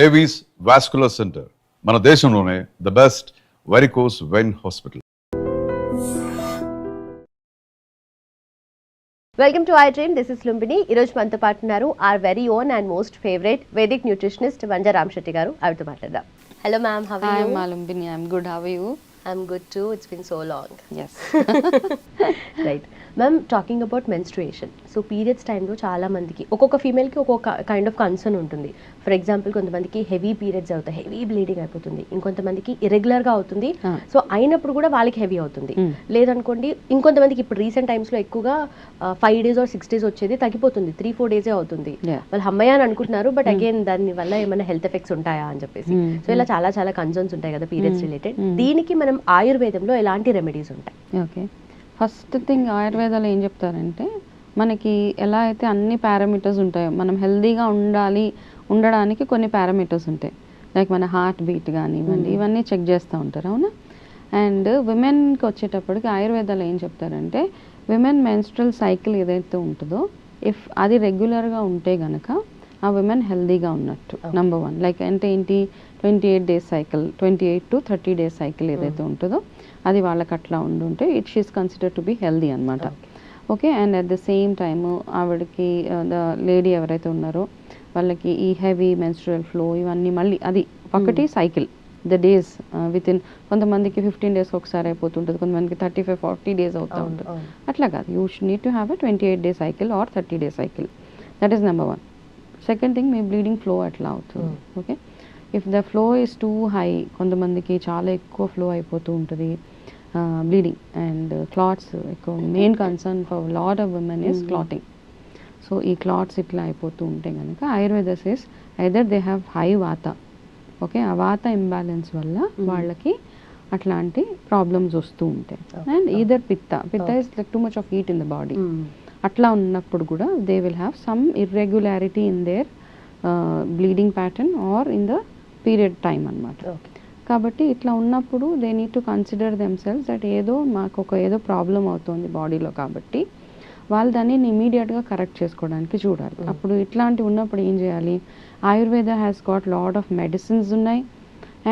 Avis vascular centre మన దేశంలోనే the best varicose vein hospital. Welcome to iDream. This is Lumbini. ఈరోజు మనతో పాటు ఉన్నారు our very own and most favourite Vedic nutritionist Vanja Ramasetti గారు. ఆవిడతో మాట్లాడదాం. Hello ma'am, how are you? Hi Lumbini, I'm good. How are you? I'm good too. It's been so long. Yes. Right ma'am, talking about menstruation. So periods టైంలో చాలా మందికి ఒక్కొక్క ఫీమేల్కి ఒక్కొక్క kind of concern ఉంటుంది. For example కొంతమందికి heavy periods అవుతాయి, heavy bleeding అయిపోతుంది. ఇంకొంతమందికి ఇరెగ్యులర్గా అవుతుంది, సో అయినప్పుడు కూడా వాళ్ళకి హెవీ అవుతుంది. లేదనుకోండి ఇంకొంతమందికి ఇప్పుడు రీసెంట్ టైమ్స్లో ఎక్కువగా 5 days or 6 days వచ్చేది తగ్గిపోతుంది, 3-4 days అవుతుంది. వాళ్ళు అమ్మాయి అని అనుకుంటున్నారు, బట్ అగైన్ దాని వల్ల ఏమైనా హెల్త్ ఎఫెక్ట్స్ ఉంటాయా అని చెప్పేసి. సో ఇలా చాలా చాలా కన్సర్న్స్ ఉంటాయి కదా పీరియడ్స్ రిలేటెడ్. దీనికి మనం ఆయుర్వేదంలో ఎలాంటి రెమెడీస్ ఉంటాయి? ఓకే, ఫస్ట్ థింగ్ ఆయుర్వేదాలో ఏం చెప్తారంటే, మనకి ఎలా అయితే అన్ని పారామీటర్స్ ఉంటాయో, మనం హెల్దీగా ఉండడానికి కొన్ని పారామీటర్స్ ఉంటాయి. లైక్ మన హార్ట్ బీట్ కానివ్వండి, ఇవన్నీ చెక్ చేస్తూ ఉంటారు, అవునా? అండ్ విమెన్కి వచ్చేటప్పటికి ఆయుర్వేదాలో ఏం చెప్తారంటే, విమెన్ మెన్స్ట్రల్ సైకిల్ ఏదైతే ఉంటుందో, ఇఫ్ అది రెగ్యులర్గా ఉంటే గనక ఆ విమెన్ హెల్దీగా ఉన్నట్టు. నెంబర్ 1. లైక్ అంటే ఏంటి, 28 days cycle, 28 to 30 days cycle ఏదైతే ఉంటుందో అది వాళ్ళకి అట్లా ఉండుంటే it is consider to be healthy అనమాట. Okay, and at the same time ఆవిడకి ద లేడీ ఎవరైతే ఉన్నారో వాళ్ళకి ఈ హెవీ మెన్స్ట్రువల్ ఫ్లో ఇవన్నీ మళ్ళీ అది ఒకటి cycle the days with in, కొంతమందికి 15 days ఒకసారి అయిపోతుంటుంది, కొంతమందికి 35-40 days అవుతూ ఉంటుంది. అట్లా కాదు, you should need to have a 28 day cycle or 30 day cycle. That is number 1. Second thing, మీ బ్లీడింగ్ ఫ్లో ఎట్లా అవుతుంది. Okay, if the flow is too high, కొంతమందికి చాలా ఎక్కువ ఫ్లో అయిపోతూ ఉంటుంది బ్లీడింగ్ అండ్ క్లాట్స్ ఎక్కువ. Main concern for lot of women is clotting. So ఈ క్లాట్స్ ఇట్లా అయిపోతూ ఉంటే కనుక Ayurveda says either they have high vata. Okay, ఆ వాత ఇంబ్యాలెన్స్ వల్ల వాళ్ళకి అట్లాంటి ప్రాబ్లమ్స్ వస్తూ ఉంటాయి. And either pitta is like too much of heat in the body. అట్లా ఉన్నప్పుడు కూడా they will have some irregularity in their bleeding pattern or in the period time అనమాట. కాబట్టి ఇట్లా ఉన్నప్పుడు they need to consider themselves that ఏదో problem అవుతుంది బాడీలో, కాబట్టి వాళ్ళు దాన్ని ఇమీడియట్గా కరెక్ట్ చేసుకోవడానికి చూడాలి. అప్పుడు ఇట్లాంటివి ఉన్నప్పుడు ఏం చేయాలి, Ayurveda has got lot of medicines ఉన్నాయి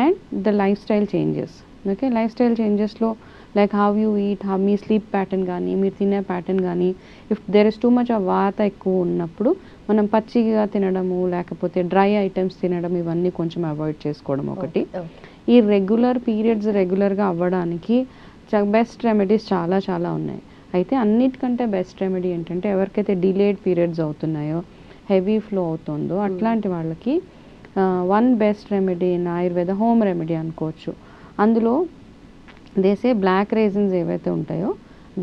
and the lifestyle changes. Okay, lifestyle చేంజెస్లో లైక్ హౌ యూ ఈట్, మీ స్లీప్ ప్యాటర్న్ కానీ, మీరు తినే ప్యాటర్న్ కానీ, if there is too much of vata ఎక్కువ ఉన్నప్పుడు మనం పచ్చిగా తినడము లేకపోతే డ్రై ఐటమ్స్ తినడం ఇవన్నీ కొంచెం అవాయిడ్ చేసుకోవడం ఒకటి. ఈ రెగ్యులర్ పీరియడ్స్ రెగ్యులర్గా అవ్వడానికి బెస్ట్ రెమెడీస్ చాలా చాలా ఉన్నాయి. అయితే అన్నిటికంటే బెస్ట్ రెమెడీ ఏంటంటే, ఎవరికైతే డిలేడ్ పీరియడ్స్ అవుతున్నాయో, హెవీ ఫ్లో అవుతుందో అట్లాంటి వాళ్ళకి one best remedy in Ayurveda home remedy అనుకోవచ్చు. అందులో దేసే బ్లాక్ రేజిన్స్ ఏవైతే ఉంటాయో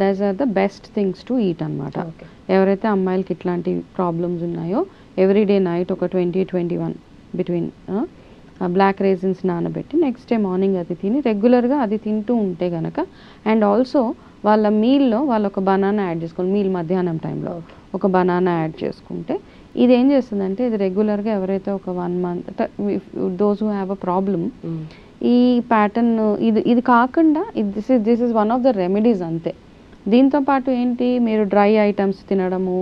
those are the best things to eat అనమాట. ఎవరైతే అమ్మాయిలకి ఇట్లాంటి ప్రాబ్లమ్స్ ఉన్నాయో ఎవ్రీడే నైట్ ఒక 20-21 బిట్వీన్ బ్లాక్ రేజిన్స్ నానబెట్టి నెక్స్ట్ డే మార్నింగ్ అది తిని రెగ్యులర్గా అది తింటూ ఉంటే గనక, అండ్ ఆల్సో వాళ్ళ మీల్లో వాళ్ళు ఒక బనానా యాడ్ చేసుకోవాలి. మీల్ మధ్యాహ్నం టైంలో ఒక బనానా యాడ్ చేసుకుంటే ఇది ఏం చేస్తుందంటే, ఇది రెగ్యులర్గా ఎవరైతే ఒక 1 month those who have a problem, ఈ ప్యాటర్న్ ఇది కాకుండా this is one of the remedies అంతే. దీంతోపాటు ఏంటి, మీరు డ్రై ఐటమ్స్ తినడము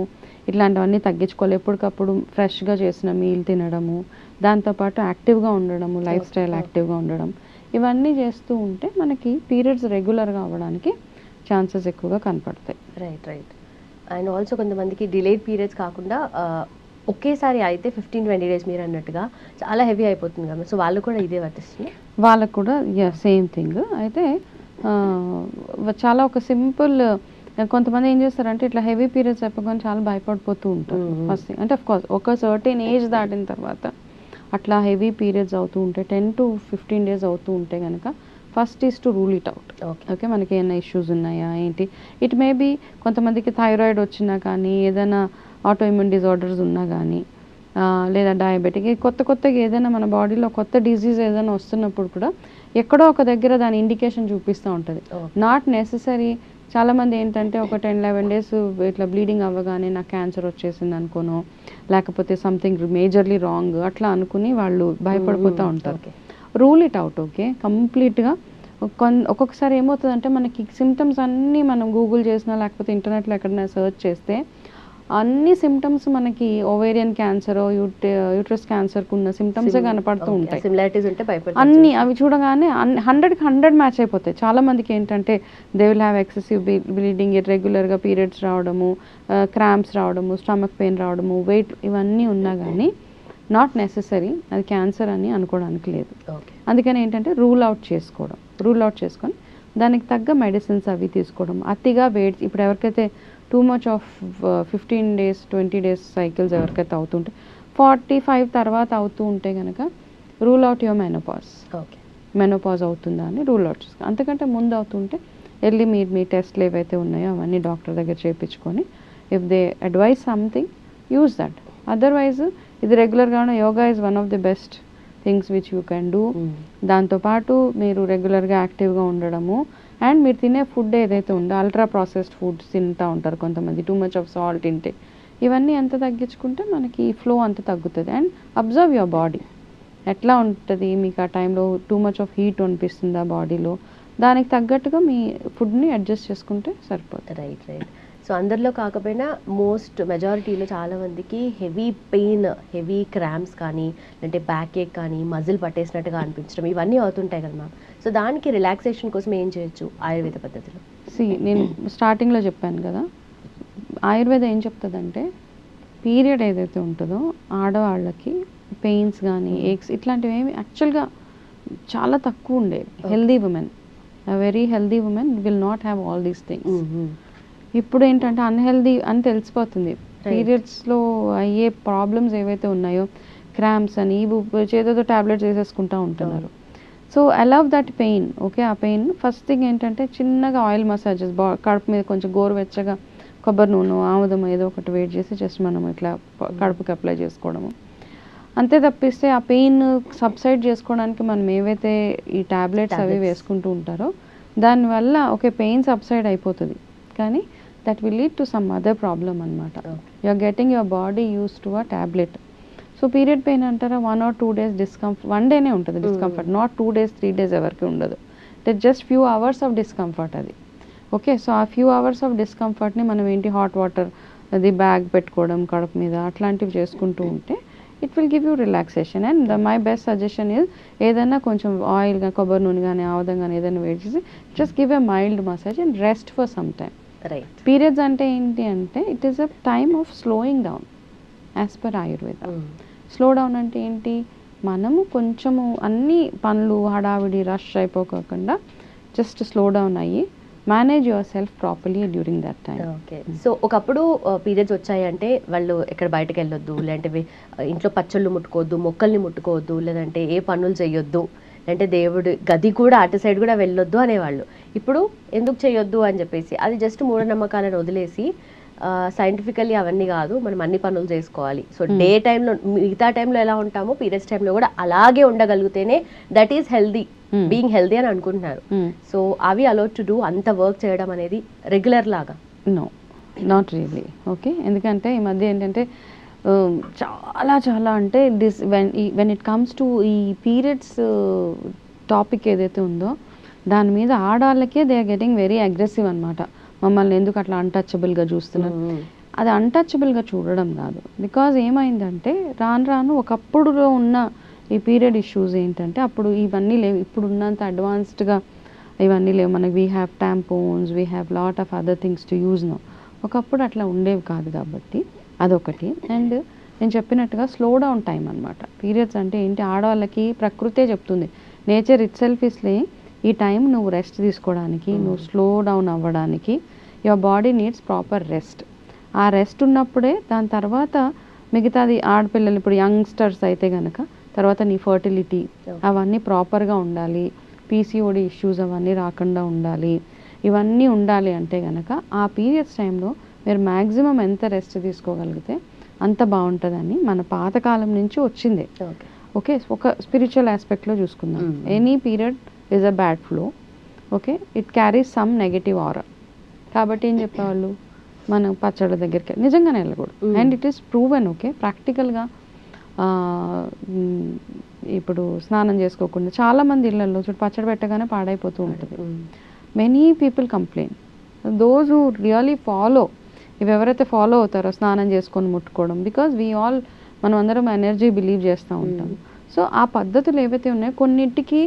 ఇట్లాంటివన్నీ తగ్గించుకోవాలి. ఎప్పటికప్పుడు ఫ్రెష్గా చేసిన మీల్ తినడము, దాంతోపాటు యాక్టివ్గా ఉండడము, లైఫ్ స్టైల్ యాక్టివ్గా ఉండడం, ఇవన్నీ చేస్తూ ఉంటే మనకి పీరియడ్స్ రెగ్యులర్గా అవ్వడానికి ఛాన్సెస్ ఎక్కువగా కనపడతాయి. రైట్. అండ్ ఆల్సో కొంతమందికి డిలేడ్ పీరియడ్స్ కాకుండా ఒకేసారి అయితే 15-20 days మీరు అన్నట్టుగా చాలా హెవీ అయిపోతుంది కదా, సో వాళ్ళు కూడా ఇదే వర్తిస్తుంది. వాళ్ళకు కూడా సేమ్ థింగ్. అయితే చాలా ఒక సింపుల్, కొంతమంది ఏం చేస్తారంటే ఇట్లా హెవీ పీరియడ్స్ అయిపోగానే చాలా భయపడిపోతూ ఉంటారు ఫస్ట్ థింగ్. అంటే అఫ్కోర్స్ ఒక సర్టెన్ ఏజ్ దాటిన తర్వాత అట్లా హెవీ పీరియడ్స్ అవుతూ ఉంటే 10-15 days అవుతూ ఉంటే కనుక first is to rule it out. Okay, మనకి ఏమైనా ఇష్యూస్ ఉన్నాయా ఏంటి, ఇట్ మే బీ కొంతమందికి థైరాయిడ్ వచ్చినా కానీ, ఏదైనా ఆటో ఇమ్యూన్ డిజార్డర్స్ ఉన్నా కానీ, లేదా డయాబెటిక్, కొత్తగా ఏదైనా మన బాడీలో కొత్త డిజీజ్ ఏదైనా వస్తున్నప్పుడు కూడా ఎక్కడో ఒక దగ్గర దాని ఇండికేషన్ చూపిస్తూ ఉంటుంది. Not necessary. చాలామంది ఏంటంటే ఒక 10-11 days ఇట్లా బ్లీడింగ్ అవ్వగానే నాకు క్యాన్సర్ వచ్చేసింది అనుకోను, లేకపోతే సంథింగ్ మేజర్లీ రాంగ్ అట్లా అనుకుని వాళ్ళు భయపడిపోతూ ఉంటారు. Rule it out. ఓకే, కంప్లీట్గా. ఒక్కొక్కసారి ఏమవుతుందంటే మనకి సిమ్టమ్స్ అన్నీ మనం గూగుల్ చేసినా లేకపోతే ఇంటర్నెట్లో ఎక్కడైనా సెర్చ్ చేస్తే అన్ని సిమ్టమ్స్ మనకి ఓవేరియన్ క్యాన్సర్ యూట్రస్ క్యాన్సర్కి ఉన్న సిమ్టమ్స్ కనపడుతూ ఉంటాయి. సిమిలారిటీస్ ఉంటే భయపడతారు. అన్ని అవి చూడగానే 100కి 100 మ్యాచ్ అయిపోతాయి. చాలా మందికి ఏంటంటే they will have excessive bleeding, ఇర్రెగ్యులర్గా పీరియడ్స్ రావడము, క్రాంప్స్ రావడము, స్టమక్ పెయిన్ రావడము, వెయిట్, ఇవన్నీ ఉన్నా కానీ నాట్ నెసెసరీ అది క్యాన్సర్ అని అనుకోవడానికి లేదు. అందుకని ఏంటంటే రూల్ అవుట్ చేసుకొని దానికి తగ్గ మెడిసిన్స్ అవి తీసుకోవడం. అతిగా వెయిట్, ఇప్పుడు ఎవరికైతే two much of 15 days 20 days cycles ఎవరికైతే అవుతుంటే 45 తర్వాత అవుతూ ఉంటే కనుక రూల్ అవుట్ యువర్ మెనోపాజ్ అవుతుందా అని రూల్ అవుట్ చేసుకో. అంతకంటే ముందు అవుతుంటే వెళ్ళి మీ టెస్ట్లు ఏవైతే ఉన్నాయో అవన్నీ డాక్టర్ దగ్గర చేయించుకొని if they advise something use that. Otherwise ఇది రెగ్యులర్గానే yoga is one of the best things which you can do. దాంతోపాటు మీరు రెగ్యులర్గా యాక్టివ్గా ఉండడము అండ్ మీరు తినే ఫుడ్ ఏదైతే ఉందో అల్ట్రా ప్రాసెస్డ్ ఫుడ్స్ తింటూ ఉంటారు కొంతమంది, టూ మచ్ ఆఫ్ సాల్ట్ తింటే, ఇవన్నీ ఎంత తగ్గించుకుంటే మనకి ఫ్లో అంత తగ్గుతుంది. అండ్ అబ్జర్వ్ యువర్ బాడీ ఎట్లా ఉంటుంది, మీకు ఆ టైంలో టూ మచ్ ఆఫ్ హీట్ అనిపిస్తుందా బాడీలో, దానికి తగ్గట్టుగా మీ ఫుడ్ని అడ్జస్ట్ చేసుకుంటే సరిపోతుంది. రైట్. సో అందరిలో కాకపోయినా మెజారిటీలో చాలా మందికి హెవీ పెయిన్, హెవీ క్రాంప్స్ కానీ అంటే బ్యాక్ ఏక్ కానీ మజిల్ పట్టేసినట్టుగా అనిపించడం ఇవన్నీ అవుతుంటాయి కదా మ్యామ్. సో దానికి రిలాక్సేషన్ కోసం ఏం చేయొచ్చు ఆయుర్వేద పద్ధతిలో? నేను స్టార్టింగ్లో చెప్పాను కదా, ఆయుర్వేద ఏం చెప్తుందంటే పీరియడ్ ఏదైతే ఉంటుందో ఆడవాళ్ళకి పెయిన్స్ కానీ ఏక్స్ ఇట్లాంటివి ఏమి యాక్చువల్గా చాలా తక్కువ ఉండేవి. Healthy women, very healthy women will not have all these things. ఇప్పుడు ఏంటంటే అన్హెల్దీ అని తెలిసిపోతుంది. పీరియడ్స్లో అయ్యే ప్రాబ్లమ్స్ ఏవైతే ఉన్నాయో క్రాంప్స్ అని చేతితో ట్యాబ్లెట్స్ వేసేసుకుంటూ ఉంటున్నారు. So allow that pain. Okay, ఆ పెయిన్ ఫస్ట్ థింగ్ ఏంటంటే చిన్నగా ఆయిల్ మసాజెస్, కడుపు మీద కొంచెం గోరువెచ్చగా కొబ్బరి నూనె, ఆముదం ఏదో ఒకటి వేడి చేసి జస్ట్ మనం ఇట్లా కడుపుకి అప్లై చేసుకోవడము. అంతే తప్పిస్తే ఆ పెయిన్ సబ్సైడ్ చేసుకోవడానికి మనం ఏవైతే ఈ ట్యాబ్లెట్స్ అవి వేసుకుంటూ ఉంటారో దానివల్ల ఓకే పెయిన్ సబ్సైడ్ అయిపోతుంది, కానీ that will lead to some other problem అనమాట. You are getting your body used to a tablet. So period pain అంటారా 1 or 2 days డిస్కంఫర్ట్, 1 dayనే ఉంటుంది డిస్కంఫర్ట్, నాట్ 2 days 3 days ఎవరికి ఉండదు. That just few hours of discomfort అది. Okay, so ఆ few hours of డిస్కంఫర్ట్ని మనం ఏంటి hot water అది bag పెట్టుకోవడం కడుపు మీద అట్లాంటివి చేసుకుంటూ ఉంటే it will give you relaxation. And my best suggestion is ఏదైనా కొంచెం ఆయిల్ కానీ కొబ్బరి నూనె కానీ ఆముదం కానీ ఏదైనా వేడి చేసి just give a mild massage and rest for some time. Right. Periods అంటే ఏంటి అంటే it is a time of slowing down as per Ayurveda. Slow down అంటే ఏంటి, మనము కొంచెము అన్ని పనులు హడావిడి రష్ అయిపోకుండా జస్ట్ స్లో డౌన్ అయ్యి manage your self properly during that time. Okay, so ఒకప్పుడు పీరియడ్స్ వచ్చాయంటే వాళ్ళు ఎక్కడ బయటకు వెళ్ళొద్దు, లేదంటే ఇంట్లో పచ్చళ్ళు ముట్టుకోవద్దు, మొక్కల్ని ముట్టుకోవద్దు, లేదంటే ఏ పనులు చేయొద్దు, అంటే దేవుడు గది కూడా అటు సైడ్ కూడా వెళ్ళొద్దు అనేవాళ్ళు. ఇప్పుడు ఎందుకు చేయొద్దు అని చెప్పేసి అది జస్ట్ మూఢనమ్మకాలను వదిలేసి సైంటిఫికల్లీ అవన్నీ కాదు, మనం అన్ని పనులు చేసుకోవాలి. సో డే టైంలో మిగతా టైంలో ఎలా ఉంటామో పీరియడ్స్ టైంలో కూడా అలాగే ఉండగలిగితేనే that is healthy, being healthy అని అనుకుంటున్నారు. సో అవి అలౌడ్ టు డూ అంత వర్క్ చేయడం అనేది రెగ్యులర్ లాగా? No, not really. ఓకే, ఎందుకంటే ఈ మధ్య ఏంటంటే చాలా అంటే వెన్ ఇట్ కమ్స్ టు ఈ పీరియడ్స్ టాపిక్ ఏదైతే ఉందో దాని మీద ఆడవాళ్ళకే they are getting very aggressive అనమాట. మమ్మల్ని ఎందుకు అట్లా అన్టచబుల్గా చూస్తున్నారు. అది అన్టచబుల్గా చూడడం కాదు, బికాజ్ ఏమైందంటే రాను ఒకప్పుడులో ఉన్న ఈ పీరియడ్ ఇష్యూస్ ఏంటంటే అప్పుడు ఇవన్నీ లేవు, ఇప్పుడు ఉన్నంత అడ్వాన్స్డ్గా ఇవన్నీ లేవు. మనకి we have tampons, we have lot of other things to use no. ఒకప్పుడు అట్లా ఉండేవి కాదు కాబట్టి అదొకటి. అండ్ నేను చెప్పినట్టుగా స్లో డౌన్ టైం అనమాట. పీరియడ్స్ అంటే ఏంటి, ఆడవాళ్ళకి ప్రకృతే చెప్తుంది, నేచర్ ఇట్ సెల్ఫ్ ఇస్లే ఈ టైం నువ్వు రెస్ట్ తీసుకోవడానికి, నువ్వు స్లో డౌన్ అవ్వడానికి, your body needs proper rest. ఆ రెస్ట్ ఉన్నప్పుడే దాని తర్వాత మిగతాది ఆడపిల్లలు ఇప్పుడు యంగ్స్టర్స్ అయితే కనుక తర్వాత నీ ఫర్టిలిటీ అవన్నీ ప్రాపర్గా ఉండాలి, పీసీఓడి ఇష్యూస్ అవన్నీ రాకుండా ఉండాలి. ఇవన్నీ ఉండాలి అంటే కనుక ఆ పీరియడ్స్ టైంలో మీరు మ్యాక్సిమం ఎంత రెస్ట్ తీసుకోగలిగితే అంత బాగుంటుందని మన పాతకాలం నుంచి వచ్చింది. ఓకే, ఒక స్పిరిచువల్ ఆస్పెక్ట్లో చూసుకుందాం. Any period is a bad flow. Okay, it carries some negative aura. కాబట్టి ఏం చెప్పేవాళ్ళు, మనం పచ్చళ్ళ దగ్గరికి నిజంగానే వెళ్ళకూడదు. And it is proven. Okay, ప్రాక్టికల్గా ఇప్పుడు స్నానం చేసుకోకుండా చాలామంది ఇళ్లలో చూడు పచ్చడి పెట్టగానే పాడైపోతూ ఉంటుంది. Many people complain. Those who really follow ఇవి ఎవరైతే ఫాలో అవుతారో స్నానం చేసుకొని ముట్టుకోవడం, బికాజ్ మనం అందరం ఎనర్జీ బిలీవ్ చేస్తూ ఉంటాం. సో ఆ పద్ధతులు ఏవైతే ఉన్నాయో కొన్నిటికి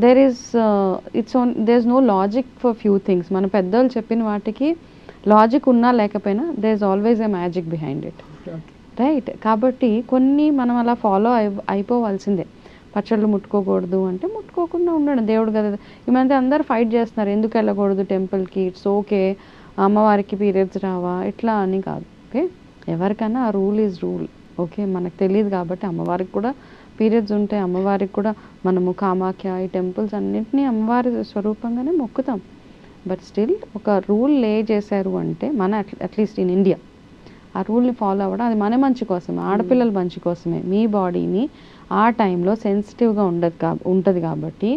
there is no logic for few things. మన పెద్దవాళ్ళు చెప్పిన వాటికి లాజిక్ ఉన్నా లేకపోయినా there is always a magic behind it, right? కాబట్టి కొన్ని మనం అలా ఫాలో అయిపోవాల్సిందే. పచ్చళ్ళు ముట్టుకోకూడదు అంటే ముట్టుకోకుండా ఉండడం, దేవుడు కదా. ఈ మధ్య అందరు ఫైట్ చేస్తున్నారు, ఎందుకు వెళ్ళకూడదు టెంపుల్కి, ఇట్స్ ఓకే, అమ్మవారికి పీరియడ్స్ రావా, ఇట్లా అని కాదు. ఓకే, ఎవరికైనా ఆ రూల్ ఈజ్ రూల్. ఓకే, మనకు తెలియదు కాబట్టి అమ్మవారికి కూడా పీరియడ్స్ ఉంటాయి, అమ్మవారికి కూడా మనము కామాఖ్య ఈ టెంపుల్స్ అన్నింటినీ అమ్మవారి స్వరూపంగానే మొక్కుతాం. బట్ స్టిల్ ఒక రూల్ లే చేశారు అంటే మన అట్లీస్ట్ ఇన్ ఇండియా ఆ రూల్ని ఫాలో అవ్వడం, అది మన మంచి కోసమే, ఆడపిల్లల మంచి కోసమే. మీ బాడీని ఆ టైంలో సెన్సిటివ్గా ఉంటుంది కాబట్టి,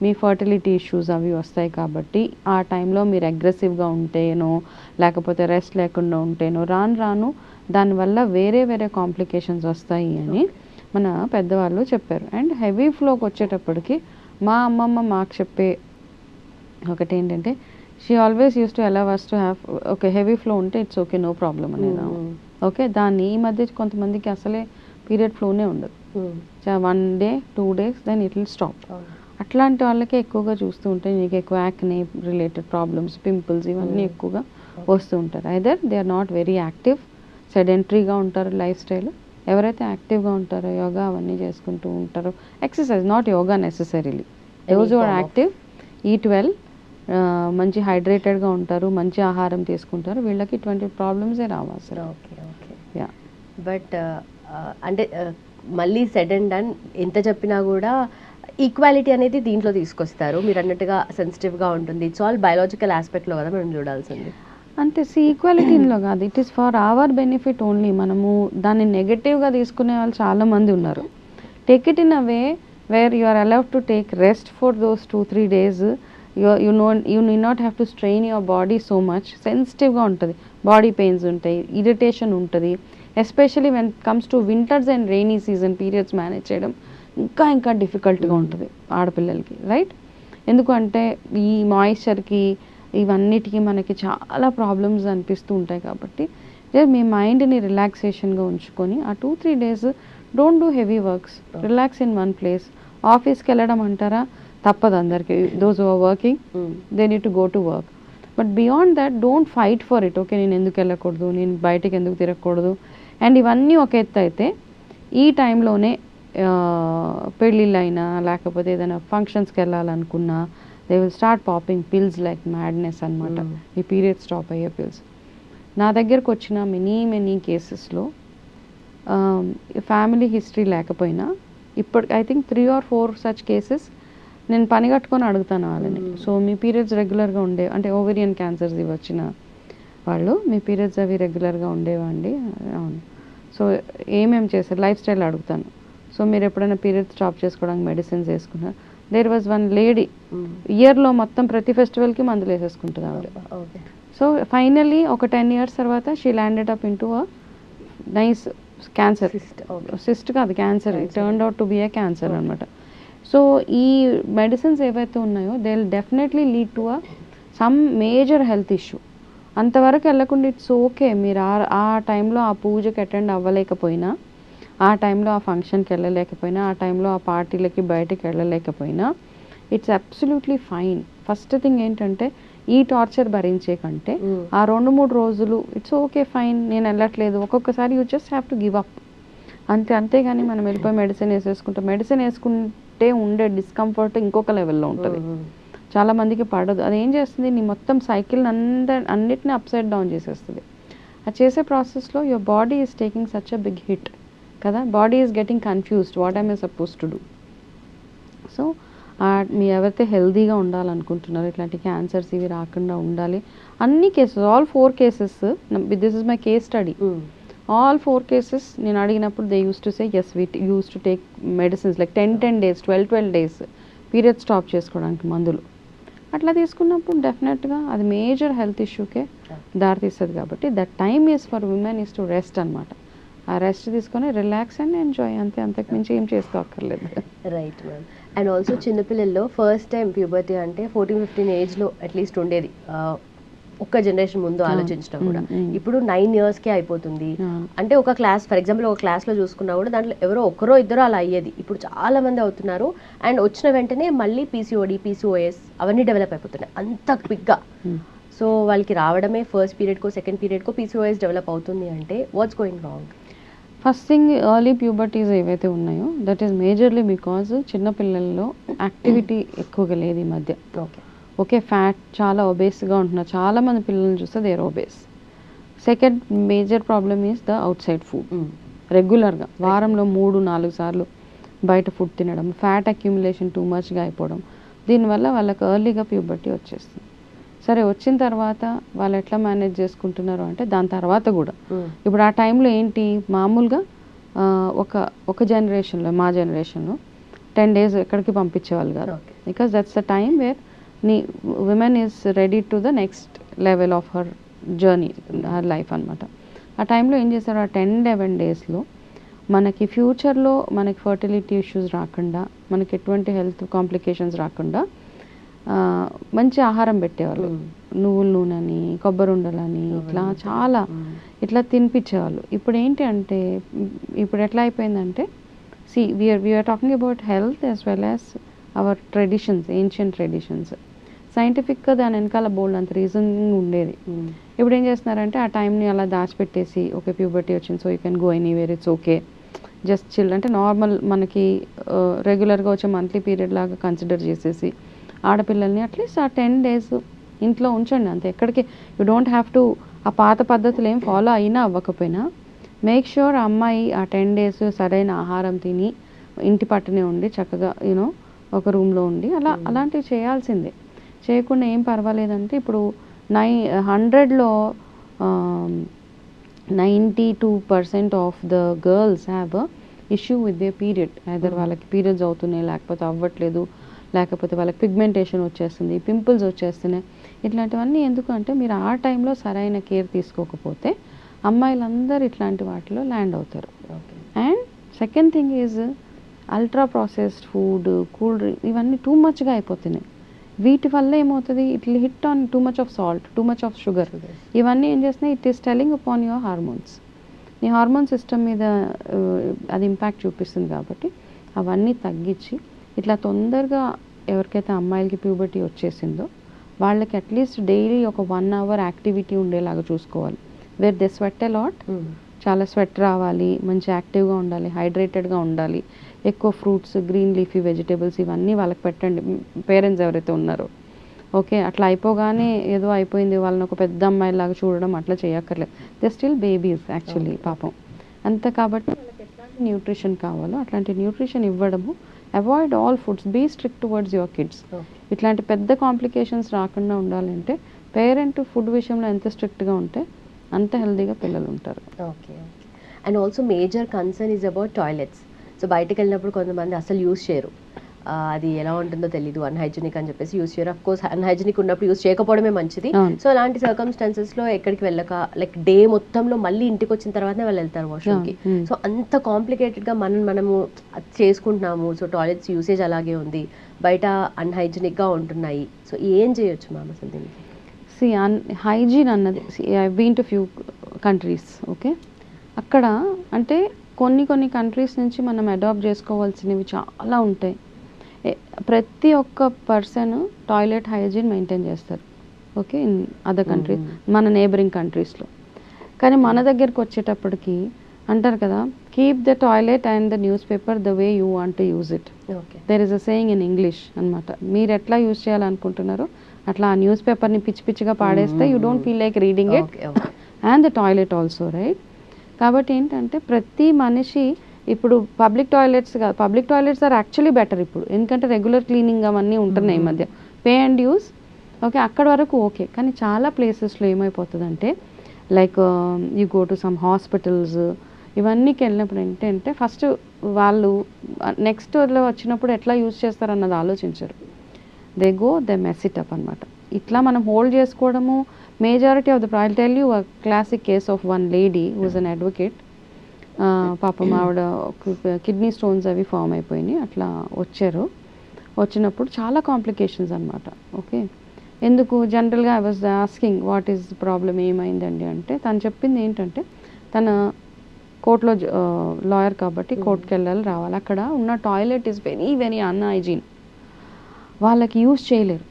మీ ఫర్టిలిటీ ఇష్యూస్ అవి వస్తాయి కాబట్టి, ఆ టైంలో మీరు అగ్రెసివ్గా ఉంటేనో లేకపోతే రెస్ట్ లేకుండా ఉంటేనో రాను దానివల్ల వేరే కాంప్లికేషన్స్ వస్తాయి అని మన పెద్దవాళ్ళు చెప్పారు. అండ్ హెవీ ఫ్లోకి వచ్చేటప్పటికి మా అమ్మమ్మ మాకు చెప్పే ఒకటి ఏంటంటే, she always used to allow us to have okay heavy flow ఉంటే ఇట్స్ ఓకే, నో ప్రాబ్లం అనేది. ఓకే, దాన్ని ఈ మధ్య కొంతమందికి అసలే పీరియడ్ ఫ్లోనే ఉండదు, 1 day 2 days then it will stop. అట్లాంటి వాళ్ళకే ఎక్కువగా చూస్తూ ఉంటాయి, నీకు ఎక్కువ యాక్నే రిలేటెడ్ ప్రాబ్లమ్స్, పింపుల్స్ ఇవన్నీ ఎక్కువగా వస్తూ ఉంటారు. Either they are not very active, సెడెంటరీగా ఉంటారు లైఫ్ స్టైల్. ఎవరైతే యాక్టివ్గా ఉంటారో, యోగా అవన్నీ చేసుకుంటూ ఉంటారో, exercise not yoga necessarily, those who are active, eat well, మంచి హైడ్రేటెడ్గా ఉంటారు, మంచి ఆహారం తీసుకుంటారు, వీళ్ళకి ఇటువంటి ప్రాబ్లమ్సే రావు అసలు. Okay okay, yeah. బట్ అంటే మళ్ళీ సెడ్ అండ్ డన్ ఎంత చెప్పినా కూడా ఈక్వాలిటీ అనేది దీంట్లో తీసుకొస్తారు. మీరు అన్నట్టుగా సెన్సిటివ్గా ఉంటుంది, ఇట్స్ ఆల్ బయాలజికల్ ఆస్పెక్ట్లో కదా మనం చూడాల్సింది. అంతే, ఈక్వాలిటీలో కాదు, it is for our benefit only. మనము దాన్ని నెగటివ్గా తీసుకునే వాళ్ళు చాలామంది ఉన్నారు. Take it in a way where you are allowed to take rest for those 2-3 days. You need not have to strain your body so much. సెన్సిటివ్గా ఉంటుంది, body pains ఉంటాయి, ఇరిటేషన్ ఉంటుంది. Especially when comes to winters and rainy season periods manage చేయడం ఇంకా డిఫికల్ట్గా ఉంటుంది ఆడపిల్లలకి, right? ఎందుకంటే ఈ మాయిశ్చర్కి ఇవన్నిటికీ మనకి చాలా ప్రాబ్లమ్స్ అనిపిస్తూ ఉంటాయి. కాబట్టి మీ మైండ్ని రిలాక్సేషన్గా ఉంచుకొని ఆ 2-3 days don't do heavy works, relax in one place. ఆఫీస్కి వెళ్ళడం అంటారా, తప్పదు అందరికీ. Those who are working they need to go to work. But beyond that don't fight for it. Okay, నేను ఎందుకు వెళ్ళకూడదు, నేను బయటకు ఎందుకు తిరగకూడదు. అండ్ ఇవన్నీ ఒక ఎత్తు అయితే, ఈ టైంలోనే పెళ్ళిళ్ళైనా లేకపోతే ఏదైనా ఫంక్షన్స్కి వెళ్ళాలనుకున్నా they will start popping pills like madness అనమాట. ఈ పీరియడ్ స్టాప్ అయ్యే పిల్స్. నా దగ్గరకు వచ్చిన మెనీ కేసెస్లో ఫ్యామిలీ హిస్టరీ లేకపోయినా, ఇప్పుడు I think 3 or 4 such cases నేను పని కట్టుకొని అడుగుతాను వాళ్ళని. సో మీ పీరియడ్స్ రెగ్యులర్గా ఉండే, అంటే ఓవేరియన్ క్యాన్సర్స్ ఇవి వచ్చిన వాళ్ళు, మీ పీరియడ్స్ అవి రెగ్యులర్గా ఉండేవండి? అవును. సో ఏమేమి చేశారు, లైఫ్ స్టైల్ అడుగుతాను. సో మీరు ఎప్పుడైనా పీరియడ్స్ స్టాప్ చేసుకోవడానికి మెడిసిన్స్ వేసుకున్నారు? దేర్ వాజ్ వన్ లేడీ, ఇయర్లో మొత్తం ప్రతి ఫెస్టివల్కి మందులు వేసేసుకుంటుంది ఆవిడ. సో ఫైనల్లీ ఒక 10 years తర్వాత she landed up into a nice cancer. Cyst కాదు, cancer. It turned out to be a cancer అనమాట. సో ఈ మెడిసిన్స్ ఏవైతే ఉన్నాయో they will definitely lead to some major health issue. అంతవరకు వెళ్ళకుండా it's okay, మీరు ఆ టైంలో ఆ పూజకి అటెండ్ అవ్వలేకపోయినా, ఆ టైంలో ఆ ఫంక్షన్కి వెళ్ళలేకపోయినా, ఆ టైంలో ఆ పార్టీలకి బయటకు వెళ్ళలేకపోయినా, it's absolutely fine. First thing ఏంటంటే, ఈ టార్చర్ భరించే కంటే ఆ 2-3 రోజులు ఇట్స్ ఓకే, ఫైన్, నేను వెళ్ళట్లేదు. ఒక్కొక్కసారి you just have to give up, అంతేగాని మనం వెళ్ళిపోయి మెడిసిన్ వేసేసుకుంటాం. మెడిసిన్ వేసుకుంటే ఉండే డిస్కంఫర్ట్ ఇంకొక లెవెల్లో ఉంటుంది, చాలా మందికి పడదు. అది ఏం చేస్తుంది, నీ మొత్తం సైకిల్ అన్నిటిని అప్సైడ్ డౌన్ చేసేస్తుంది. అది చేసే ప్రాసెస్లో your body is taking such a big hit కదా, body is getting confused what I'm supposed to do. So మీ ఎవరైతే హెల్దీగా ఉండాలనుకుంటున్నారో, ఇట్లాంటి క్యాన్సర్స్ ఇవి రాకుండా ఉండాలి, అన్ని cases, all 4 cases, this is my case study, all 4 cases నేను అడిగినప్పుడు they used to say yes we used to take medicines like 10 days 12 days period stop చేసుకోవడానికి మందులు. అట్లా తీసుకున్నప్పుడు డెఫినెట్గా అది మేజర్ హెల్త్ ఇష్యూకే దారితీస్తుంది. కాబట్టి that time is for women is to rest అనమాట. ఆ రెస్ట్ తీసుకొని రిలాక్స్ అండ్ ఎంజాయ్, అంతకు మించి ఏం చేసుకోక్కర్లేదు. Right ma'am. అండ్ ఆల్సో చిన్నపిల్లల్లో ఫస్ట్ టైం ప్యూబర్టీ అంటే 14-15 ఏజ్లో అట్లీస్ట్ ఉండేది. ఒక్క జనరేషన్ ముందు ఆలోచించినా కూడా ఇప్పుడు 9 yearsకే అయిపోతుంది. అంటే ఒక క్లాస్ ఫర్ ఎగ్జాంపుల్ ఒక క్లాస్లో చూసుకున్నా కూడా దాంట్లో ఎవరో ఒకరో ఇద్దరు అలా అయ్యేది, ఇప్పుడు చాలా మంది అవుతున్నారు. అండ్ వచ్చిన వెంటనే మళ్ళీ పీసీఓడి, పీసీఓఎస్ అవన్నీ డెవలప్ అయిపోతున్నాయి అంత క్విక్గా. సో వాళ్ళకి రావడమే ఫస్ట్ పీరియడ్కో సెకండ్ పీరియడ్కో పీసీఓఎస్ డెవలప్ అవుతుంది అంటే what's going wrong? First thing early puberties ఏవైతే ఉన్నాయో దట్ ఈస్ మేజర్లీ బికాజ్ చిన్నపిల్లల్లో యాక్టివిటీ ఎక్కువగా లేదు ఈ మధ్య. ఓకే, ఫ్యాట్ చాలా ఒబేస్గా ఉంటున్నారు, చాలామంది పిల్లల్ని చూస్తే they are obese. Second major problem is the outside food. రెగ్యులర్గా వారంలో 3-4 సార్లు బయట ఫుడ్ తినడం, ఫ్యాట్ అక్యుములేషన్ టూ మచ్గా అయిపోవడం, దీనివల్ల వాళ్ళకి ఎర్లీగా ప్యూబర్టీ వచ్చేస్తుంది. సరే, వచ్చిన తర్వాత వాళ్ళు ఎట్లా మేనేజ్ చేసుకుంటున్నారు అంటే దాని తర్వాత కూడా ఇప్పుడు ఆ టైంలో ఏంటి మామూలుగా ఒక జనరేషన్లో, మా జనరేషన్లో 10 days ఎక్కడికి పంపించేవాళ్ళు కాదు. Because that's the time where women is ready to the next level of her journey, her life అనమాట. ఆ టైంలో ఏం చేస్తారు, ఆ 10-11 daysలో మనకి ఫ్యూచర్లో మనకి ఫర్టిలిటీ ఇష్యూస్ రాకుండా, మనకి ఎటువంటి హెల్త్ కాంప్లికేషన్స్ రాకుండా మంచి ఆహారం పెట్టేవాళ్ళు. నువ్వుల నూనెని, కొబ్బరి ఉండలని, ఇట్లా చాలా ఇట్లా తినిపించేవాళ్ళు. ఇప్పుడు ఏంటి అంటే ఇప్పుడు ఎట్లా అయిపోయిందంటే we are talking about health as well as our traditions, ancient traditions. సైంటిఫిక్గా దాని వెనకాల బోల్డ్ అంత రీజన్ ఉండేది. ఇప్పుడు ఏం చేస్తున్నారంటే ఆ టైంని అలా దాచిపెట్టేసి ఓకే ప్యూబర్టీ వచ్చింది so you can go anywhere, it's okay, just chill అంటే నార్మల్ మనకి రెగ్యులర్గా వచ్చే మంత్లీ పీరియడ్ లాగా కన్సిడర్ చేసేసి ఆడపిల్లల్ని అట్లీస్ట్ ఆ 10 days ఇంట్లో ఉంచండి అంతే. ఎక్కడికి యూ డోంట్ హ్యావ్ టు ఆ పాత పద్ధతులు ఏం ఫాలో అయినా అవ్వకపోయినా మేక్ ష్యూర్ అమ్మాయి ఆ 10 days సరైన ఆహారం తిని ఇంటి పట్టునే ఉండి చక్కగా యూనో ఒక రూమ్లో ఉండి అలాంటివి చేయాల్సిందే. చేయకుండా ఏం పర్వాలేదంటే ఇప్పుడు 100లో 92% of the girls have a issue with they period. Either వాళ్ళకి పీరియడ్స్ అవుతున్నాయి, లేకపోతే అవ్వట్లేదు, లేకపోతే వాళ్ళకి పిగ్మెంటేషన్ వచ్చేస్తుంది, పింపుల్స్ వచ్చేస్తున్నాయి. ఇట్లాంటివన్నీ ఎందుకు అంటే మీరు ఆ టైంలో సరైన కేర్ తీసుకోకపోతే అమ్మాయిలందరూ ఇట్లాంటి వాటిలో ల్యాండ్ అవుతారు. And second thing is ultra processed food, cool drink ఇవన్నీ టూ మచ్గా అయిపోతున్నాయి. వీటి వల్ల ఏమవుతుంది, it will hit on two much of salt, two much of sugar. ఇవన్నీ ఏం చేస్తున్నాయి, it is telling upon your hormones. నీ హార్మోన్ సిస్టమ్ మీద అది ఇంపాక్ట్ చూపిస్తుంది. కాబట్టి అవన్నీ తగ్గించి ఇట్లా తొందరగా ఎవరికైతే అమ్మాయిలకి ప్యూబర్టీ వచ్చేసిందో వాళ్ళకి అట్లీస్ట్ డైలీ ఒక 1 hour యాక్టివిటీ ఉండేలాగా చూసుకోవాలి. Where they sweat a lot, చాలా స్వెట్ రావాలి, మంచి యాక్టివ్గా ఉండాలి, హైడ్రేటెడ్గా ఉండాలి, ఎక్కువ ఫ్రూట్స్, గ్రీన్ లీఫీ వెజిటేబుల్స్ ఇవన్నీ వాళ్ళకి పెట్టండి పేరెంట్స్ ఎవరైతే ఉన్నారో. ఓకే, అట్లా అయిపోగానే ఏదో అయిపోయింది వాళ్ళని ఒక పెద్ద అమ్మాయిలాగా చూడడం అట్లా చేయక్కర్లేదు. దే స్టిల్ బేబీస్ యాక్చువల్లీ పాపం అంతే. కాబట్టి వాళ్ళకి ఎట్లాంటి న్యూట్రిషన్ కావాలో అట్లాంటి న్యూట్రిషన్ ఇవ్వడము. Avoid all foods, be strict towards your kids. ఇట్లాంటి పెద్ద కాంప్లికేషన్స్ రాకుండా ఉండాలంటే పేరెంట్ ఫుడ్ విషయంలో ఎంత స్ట్రిక్ట్గా ఉంటే అంత హెల్తీగా పిల్లలు ఉంటారు. Okay. And also major concern is about toilets. So బయటకు వెళ్ళినప్పుడు కొంతమంది అసలు యూస్ చేయరు, అది ఎలా ఉంటుందో తెలీదు, అన్హైజీనిక్ అని చెప్పేసి యూస్ చేయరు. అఫ్ కోర్స్ అన్హైజీనిక్ ఉన్నప్పుడు యూస్ చేయకపోవడమే మంచిది. సో అలాంటి సర్కమ్స్టాన్సెస్లో ఎక్కడికి వెళ్ళక లైక్ డే మొత్తంలో మళ్ళీ ఇంటికి వచ్చిన తర్వాతనే వాళ్ళు వెళ్తారు వాష్రూమ్కి. సో అంత కాంప్లికేటెడ్గా మనము చేసుకుంటున్నాము. సో టాయిలెట్స్ యూసేజ్ అలాగే ఉంది, బయట అన్హైజీనిక్గా ఉంటున్నాయి. సో ఏం చేయొచ్చు మ్యామ్ అసలు దీనికి? హైజీన్ అన్నది I been to few countries. Okay, అక్కడ అంటే కొన్ని కంట్రీస్ నుంచి మనం అడాప్ట్ చేసుకోవాల్సినవి చాలా ఉంటాయి. ప్రతి ఒక్క పర్సన్ టాయిలెట్ హైజీన్ మెయింటైన్ చేస్తారు. ఓకే, ఇన్ అదర్ కంట్రీస్, మన నేబరింగ్ కంట్రీస్లో. కానీ మన దగ్గరకు వచ్చేటప్పటికి అంటారు కదా, keep the toilet and the news paper the way you want to use it. There is a saying in English అనమాట. మీరు ఎట్లా యూజ్ చేయాలనుకుంటున్నారో అట్లా ఆ న్యూస్ పేపర్ని పిచ్చిగా పాడేస్తే you don't feel like reading it. And the toilet also, right? కాబట్టి ఏంటంటే ప్రతి మనిషి ఇప్పుడు public toilets are actually better ఇప్పుడు, ఎందుకంటే రెగ్యులర్ క్లీనింగ్ అవన్నీ ఉంటున్నాయి ఈ మధ్య, పే అండ్ యూస్. ఓకే, అక్కడ వరకు ఓకే. కానీ చాలా ప్లేసెస్లో ఏమైపోతుందంటే like you go to some hospitals ఇవన్నీకి వెళ్ళినప్పుడు ఏంటంటే ఫస్ట్ వాళ్ళు నెక్స్ట్ వచ్చినప్పుడు ఎట్లా యూజ్ చేస్తారన్నది ఆలోచించరు. దే మెస్ ఇట్ అప్ అనమాట. ఇట్లా మనం హోల్డ్ చేసుకోవడము majority of the I'll tell you a classic case of one lady was an advocate. పాపం ఆవిడ కిడ్నీ స్టోన్స్ అవి ఫామ్ అయిపోయినాయి. అట్లా వచ్చినప్పుడు చాలా కాంప్లికేషన్స్ అనమాట. ఓకే, ఎందుకు జనరల్గా I was asking what is problem ఏమైందండి అంటే తను చెప్పింది ఏంటంటే తన కోర్టులో లాయర్ కాబట్టి కోర్టుకి వెళ్ళాలి రావాలి, అక్కడ ఉన్న toilet is very very unhygiene, వాళ్ళకి యూస్ చేయలేరు,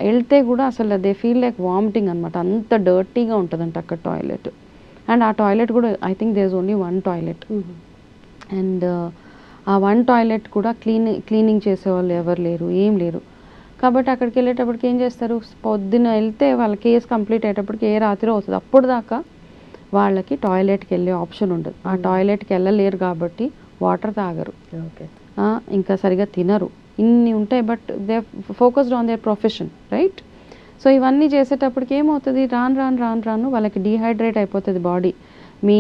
వెళ్తే కూడా అసలు దే ఫీల్ లైక్ వామిటింగ్ అనమాట, అంత డర్టీగా ఉంటుందంట అక్కడ టాయిలెట్. అండ్ ఆ టాయిలెట్ కూడా I think there is only one toilet, and ఆ వన్ టాయిలెట్ కూడా క్లీనింగ్ చేసేవాళ్ళు ఎవరు లేరు, ఏం లేరు. కాబట్టి అక్కడికి వెళ్ళేటప్పటికి ఏం చేస్తారు, పొద్దున వెళ్తే వాళ్ళ కేసు కంప్లీట్ అయ్యేటప్పటికి ఏ రాత్రి అవుతుంది, అప్పుడు దాకా వాళ్ళకి టాయిలెట్కి వెళ్ళే ఆప్షన్ ఉండదు. ఆ టాయిలెట్కి వెళ్ళలేరు కాబట్టి వాటర్ తాగరు, ఇంకా సరిగా తినరు, ఇన్ని ఉంటాయి. But they focused on their profession, right? So ఇవన్నీ చేసేటప్పటికి ఏమవుతుంది, రాను వాళ్ళకి డీహైడ్రేట్ అయిపోతుంది బాడీ, మీ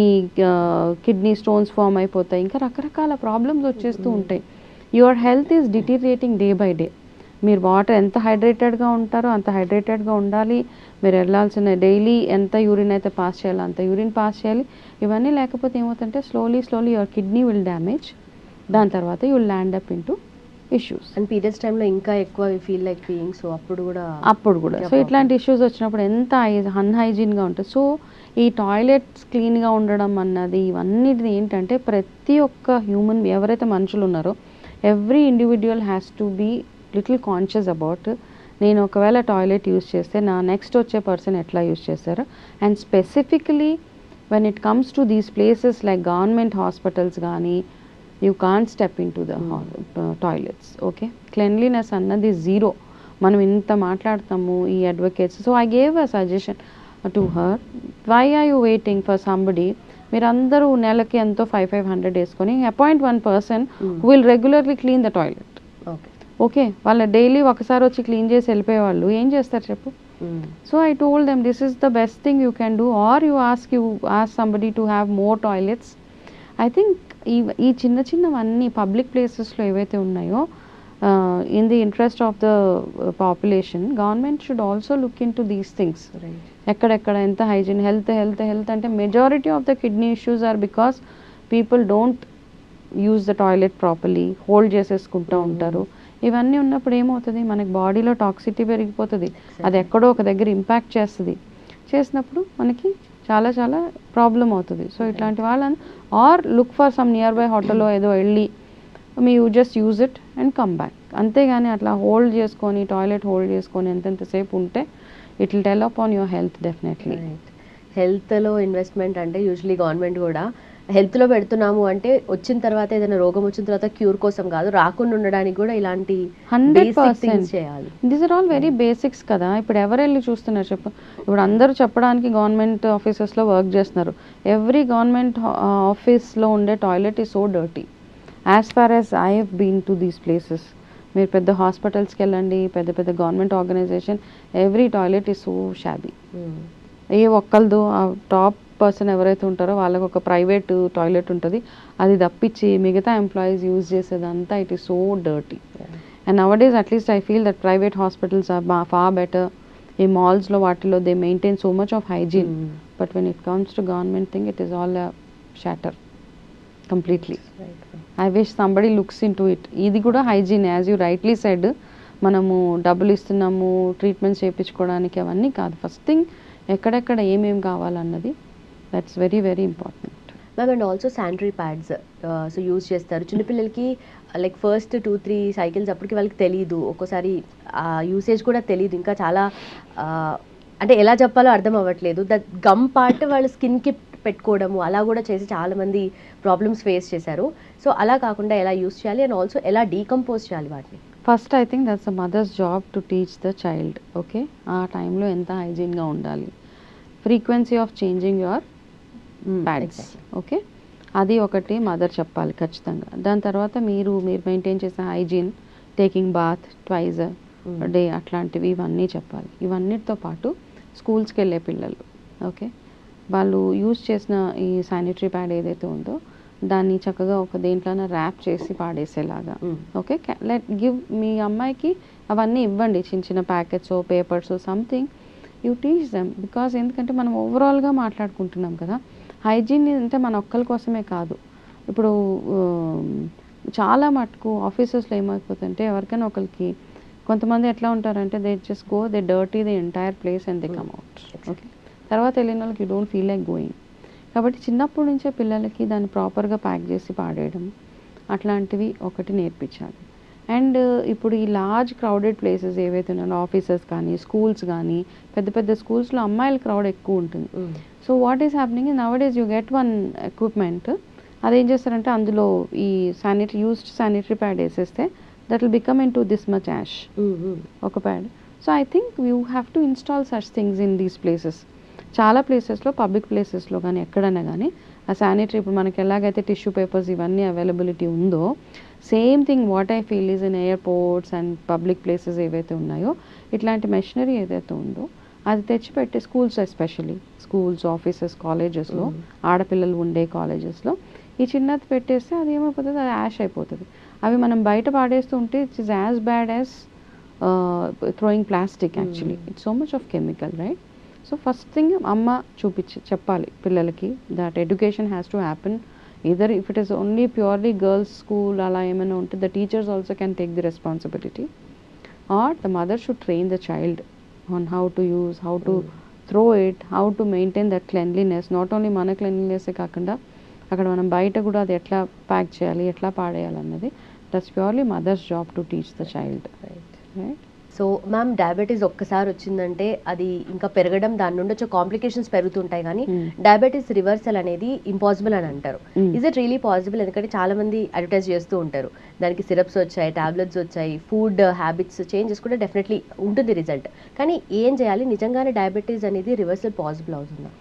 కిడ్నీ స్టోన్స్ ఫామ్ అయిపోతాయి, ఇంకా రకరకాల ప్రాబ్లమ్స్ వచ్చేస్తూ ఉంటాయి. Your health is deteriorating day by day. మీరు వాటర్ ఎంత హైడ్రేటెడ్గా ఉంటారో అంత హైడ్రేటెడ్గా ఉండాలి, మీరు వెళ్ళాల్సిన డైలీ ఎంత యూరిన్ అయితే పాస్ చేయాలో అంత యూరిన్ పాస్ చేయాలి. ఇవన్నీ లేకపోతే ఏమవుతుందంటే slowly your kidney will damage, దాని తర్వాత you will land up in to issues. And periods టైంలో ఇంకా ఎక్కువ ఫీల్ లైక్ బీయింగ్, సో అప్పుడు కూడా సో ఇట్లాంటి ఇష్యూస్ వచ్చినప్పుడు ఎంత అన్హైజీన్గా ఉంటుంది. సో ఈ టాయిలెట్స్ క్లీన్గా ఉండడం అన్నది ఇవన్నిటిది ఏంటంటే ప్రతి ఒక్క హ్యూమన్ ఎవరైతే మనుషులు ఉన్నారో every individual has to be little conscious about, నేను ఒకవేళ టాయిలెట్ యూస్ చేస్తే నా నెక్స్ట్ వచ్చే పర్సన్ ఎట్లా యూస్ చేస్తారు. And specifically when it comes to these places like government hospitals కానీ you can't step into the toilets. Okay, cleanliness అన్నది zero. మనం ఇంత మాట్లాడతాము ఈ advocates. So I gave a suggestion to her, why are you waiting for somebody, మీరందరూ నెలకి ఎంతో 500 వేసుకొని appoint one person who will regularly clean the toilet. Okay, వాళ్ళ డైలీ ఒకసారి వచ్చి క్లీన్ చేసి వెళ్ళిపోయే వాళ్ళు ఏం చేస్తారు చెప్పు. So I told them this is the best thing you can do, or you ask somebody to have more toilets. I think ఈ చిన్నవన్నీ పబ్లిక్ ప్లేసెస్లో ఏవైతే ఉన్నాయో in the interest of the population government should also look into these things. ఎక్కడెక్కడ ఎంత hygiene, health అంటే majority of the kidney issues are because people don't use the toilet properly, hold చేసేసుకుంటూ ఉంటారు. ఇవన్నీ ఉన్నప్పుడు ఏమవుతుంది, మనకి బాడీలో టాక్సిటీ పెరిగిపోతుంది, అది ఎక్కడో ఒక దగ్గర ఇంపాక్ట్ చేసినప్పుడు మనకి చాలా ప్రాబ్లం అవుతుంది. సో ఇట్లాంటి వాళ్ళని or look for some nearby హోటల్లో ఏదో వెళ్ళి you just use it and come back. అంతేగాని అట్లా టాయిలెట్ హోల్డ్ చేసుకొని ఎంతసేపు ఉంటే it will tell upon your health definitely. హెల్త్లో ఇన్వెస్ట్మెంట్ అంటే యూజువలీ గవర్నమెంట్ కూడా హెల్త్లో పెడుతున్నాము అంటే వచ్చిన తర్వాత ఏదైనా రోగం వచ్చిన తర్వాత క్యూర్ కోసం కాదు, రాకుండా ఉండడానికి కూడా ఇలాంటి 100% చేయాలి. These are all very basics కదా. ఇప్పుడు ఎవరు వెళ్ళి చూస్తున్నారు చెప్పు, ఇప్పుడు అందరూ చెప్పడానికి గవర్నమెంట్ ఆఫీసెస్లో వర్క్ చేస్తున్నారు. ఎవ్రీ గవర్నమెంట్ ఆఫీస్లో ఉండే toilet is so dirty. As far as I have been to these places, మీరు పెద్ద హాస్పిటల్స్కి వెళ్ళండి, పెద్ద government organisation, every toilet is so shabby. ఏ ఒక్కళ్ళదు ఆ టాప్ పర్సన్ ఎవరైతే ఉంటారో వాళ్ళకు ఒక ప్రైవేట్ టాయిలెట్ ఉంటుంది, అది తప్పించి మిగతా ఎంప్లాయీస్ యూజ్ చేసేదంతా it is so dirty. And nowadays at least I feel that private hospitals are far better. ఈ మాల్స్లో వాటిలో they maintain so much of hygiene, but when it comes to government thing it is all shatter completely. I wish somebody looks into it. ఇది కూడా hygiene, as you rightly said, మనము డబ్బులు ఇస్తున్నాము treatments చేయించుకోవడానికి, అవన్నీ కాదు. First thing ఎక్కడెక్కడ ఏమేమి కావాలన్నది, that's very very important. Ma'am and also sanitary pads so use చేస్తారు చిన్నపిల్లలకి, లైక్ ఫస్ట్ 2-3 సైకిల్స్ అప్పటికి వాళ్ళకి తెలియదు, ఒక్కోసారి యూసేజ్ కూడా తెలియదు, ఇంకా చాలా అంటే ఎలా చెప్పాలో అర్థం అవ్వట్లేదు. దట్ గమ్ పార్ట్ వాళ్ళు స్కిన్కి పెట్టుకోవడము అలా కూడా చేసి చాలామంది ప్రాబ్లమ్స్ ఫేస్ చేశారు. సో అలా కాకుండా ఎలా యూస్ చేయాలి అండ్ ఆల్సో ఎలా డీకంపోజ్ చేయాలి వాటిని? First I think that's a mother's job to teach the child. Okay, ఆ టైంలో ఎంత హైజీన్గా ఉండాలి, frequency of changing your pads. Okay, అది ఒకటి మదర్ చెప్పాలి ఖచ్చితంగా. దాని తర్వాత మీరు మెయింటైన్ చేసే hygiene, taking bath twice day, అట్లాంటివి ఇవన్నీ చెప్పాలి. ఇవన్నిటితో పాటు స్కూల్స్కి వెళ్ళే పిల్లలు, ఓకే, వాళ్ళు యూజ్ చేసిన ఈ శానిటరీ ప్యాడ్ ఏదైతే ఉందో దాన్ని చక్కగా ఒక దేంట్లోనే ర్యాప్ చేసి పాడేసేలాగా, ఓకే, గివ్ మీ అమ్మాయికి అవన్నీ ఇవ్వండి, చిన్న packets, papers, something you teach them. Because ఎందుకంటే మనం ఓవరాల్గా మాట్లాడుకుంటున్నాం కదా, హైజీన్ అంటే మన ఒక్కరి కోసమే కాదు. ఇప్పుడు చాలా మటుకు ఆఫీసెస్లో ఏమైపోతుందంటే ఎవరికైనా ఒకరికి కొంతమంది ఎట్లా ఉంటారంటే they just go, they dirty the entire place and they come out. Okay, తర్వాత వెళ్ళిన వాళ్ళకి you don't feel like going. కాబట్టి చిన్నప్పటి నుంచే పిల్లలకి దాన్ని ప్రాపర్గా ప్యాక్ చేసి పాడేయడం అట్లాంటివి ఒకటి నేర్పించాలి. అండ్ ఇప్పుడు ఈ లార్జ్ క్రౌడెడ్ ప్లేసెస్ ఏవైతే ఉన్నాయో, ఆఫీసెస్ కానీ స్కూల్స్ కానీ, పెద్ద పెద్ద స్కూల్స్లో అమ్మాయిల క్రౌడ్ ఎక్కువ ఉంటుంది. So what is happening nowadays, you get one equipment, అదేం చేస్తారంటే అందులో ఈ యూస్డ్ శానిటరీ ప్యాడ్ వేసేస్తే that will become into this much ash ఒక pad. So I think you have to install such things in these places. చాలా ప్లేసెస్లో, public ప్లేసెస్లో కానీ ఎక్కడైనా కానీ ఆ శానిటరీ, ఇప్పుడు మనకి ఎలాగైతే టిష్యూ పేపర్స్ ఇవన్నీ అవైలబిలిటీ ఉందో, same thing what I feel is in airports and public places ఏవైతే ఉన్నాయో, ఇట్లాంటి మెషినరీ ఏదైతే ఉందో అది తెచ్చిపెట్టి స్కూల్స్, ఎస్పెషలీ స్కూల్స్, ఆఫీసెస్, కాలేజెస్లో, ఆడపిల్లలు ఉండే కాలేజెస్లో ఈ చిన్నది పెట్టేస్తే అది ఏమైపోతుంది, అది యాష్ అయిపోతుంది. అవి మనం బయట పాడేస్తూ ఉంటే it's is as bad as throwing plastic. Actually it's so much of chemical, right? So first thing అమ్మ చెప్పాలి పిల్లలకి that education has to happen. Either if it is only purely girls school అలా ఏమైనా ఉంటే, the teachers also can take the responsibility, or the mother should train the child on how to use, how to throw it, how to maintain that cleanliness. Not only మన క్లెన్లీనెస్సే కాకుండా అక్కడ మనం బయట కూడా అది ఎట్లా ప్యాక్ చేయాలి, ఎట్లా పాడేయాలన్నది that's purely mother's job to teach the child, right? So ma'am, diabetes ఒక్కసారి వచ్చిందంటే అది ఇంకా పెరగడం, దాని నుండి వచ్చే కాంప్లికేషన్స్ పెరుగుతుంటాయి, కానీ డయాబెటీస్ రివర్సల్ అనేది ఇంపాసిబుల్ అని అంటారు. Is it really possible? ఎందుకంటే చాలా మంది అడ్వర్టైజ్ చేస్తూ ఉంటారు, దానికి సిరప్స్ వచ్చాయి, టాబ్లెట్స్ వచ్చాయి, ఫుడ్ హ్యాబిట్స్ చేంజెస్ కూడా డెఫినెట్లీ ఉంటుంది రిజల్ట్. కానీ ఏం చేయాలి, నిజంగానే డయాబెటీస్ అనేది రివర్సల్ పాసిబుల్ అవుతుందా?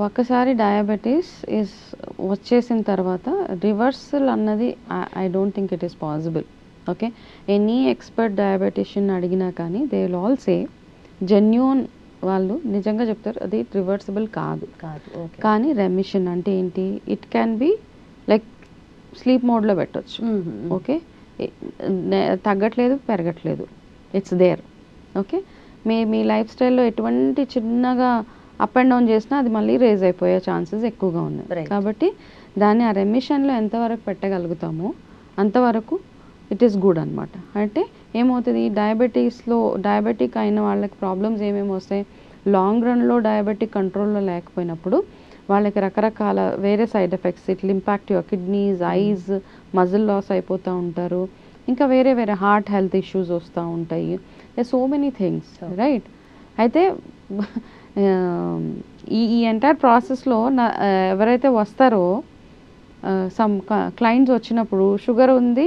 ఒక్కసారి డయాబెటీస్ వచ్చేసిన తర్వాత రివర్సల్ అన్నది I don't think it is possible. Okay, any expert diabetician అడిగినా కానీ they will all say, genuine వాళ్ళు నిజంగా చెప్తారు అది రివర్సిబుల్ కాదు. కానీ రెమిషన్ అంటే ఏంటి? It can be like sleep మోడ్లో పెట్టవచ్చు. ఓకే, తగ్గట్లేదు, పెరగట్లేదు, ఇట్స్ దేర్. ఓకే, మీ లైఫ్ స్టైల్లో ఎటువంటి చిన్నగా అప్ అండ్ డౌన్ చేసినా అది మళ్ళీ రేజ్ అయిపోయే ఛాన్సెస్ ఎక్కువగా ఉన్నాయి. కాబట్టి దాన్ని ఆ రెమిషన్లో ఎంతవరకు పెట్టగలుగుతామో అంతవరకు ఇట్ ఈస్ గుడ్ అనమాట. అంటే ఏమవుతుంది, డయాబెటిక్ అయిన వాళ్ళకి ప్రాబ్లమ్స్ ఏమేమి వస్తాయి, లాంగ్ రన్లో డయాబెటిక్ కంట్రోల్లో లేకపోయినప్పుడు వాళ్ళకి రకరకాల వేరే side effects, it impact your kidneys, eyes, muscle loss అయిపోతూ ఉంటారు, ఇంకా వేరే వేరే హార్ట్ హెల్త్ ఇష్యూస్ వస్తూ ఉంటాయి, సో మెనీ థింగ్స్, రైట్? అయితే ఈ ఎంటైర్ ప్రాసెస్లో ఎవరైతే వస్తారో, సమ్ క్లయింట్స్ వచ్చినప్పుడు షుగర్ ఉంది,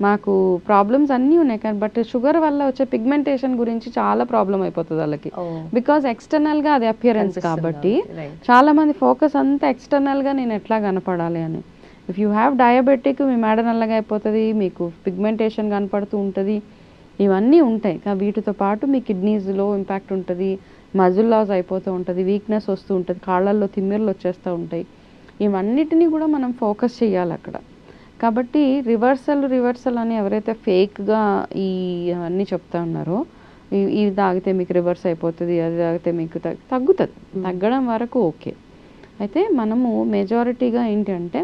మాకు ప్రాబ్లమ్స్ అన్నీ ఉన్నాయి, కానీ బట్ షుగర్ వల్ల వచ్చే పిగ్మెంటేషన్ గురించి చాలా ప్రాబ్లం అయిపోతుంది వాళ్ళకి. బికాజ్ ఎక్స్టర్నల్గా అది అపియరెన్స్ కాబట్టి చాలా మంది ఫోకస్ అంతా ఎక్స్టర్నల్గా నేను ఎట్లా కనపడాలి అని. ఇఫ్ యూ హ్యావ్ డయాబెటిక్, మీ మేడ నల్లగా అయిపోతుంది, మీకు పిగ్మెంటేషన్ కనపడుతూ ఉంటుంది, ఇవన్నీ ఉంటాయి. వీటితో పాటు మీ కిడ్నీస్లో ఇంపాక్ట్ ఉంటుంది, మజిల్ లాస్ అయిపోతూ ఉంటుంది, వీక్నెస్ వస్తూ ఉంటుంది, కాళ్ళల్లో తిమ్మిర్లు వచ్చేస్తూ ఉంటాయి. ఇవన్నిటినీ కూడా మనం ఫోకస్ చేయాలి అక్కడ. కాబట్టి రివర్సల్ అని ఎవరైతే ఫేక్గా అన్నీ చెప్తా ఉన్నారో, ఇది తాగితే మీకు రివర్స్ అయిపోతుంది, అది తాగితే మీకు తగ్గుతుంది, తగ్గడం వరకు ఓకే. అయితే మనము మెజారిటీగా ఏంటంటే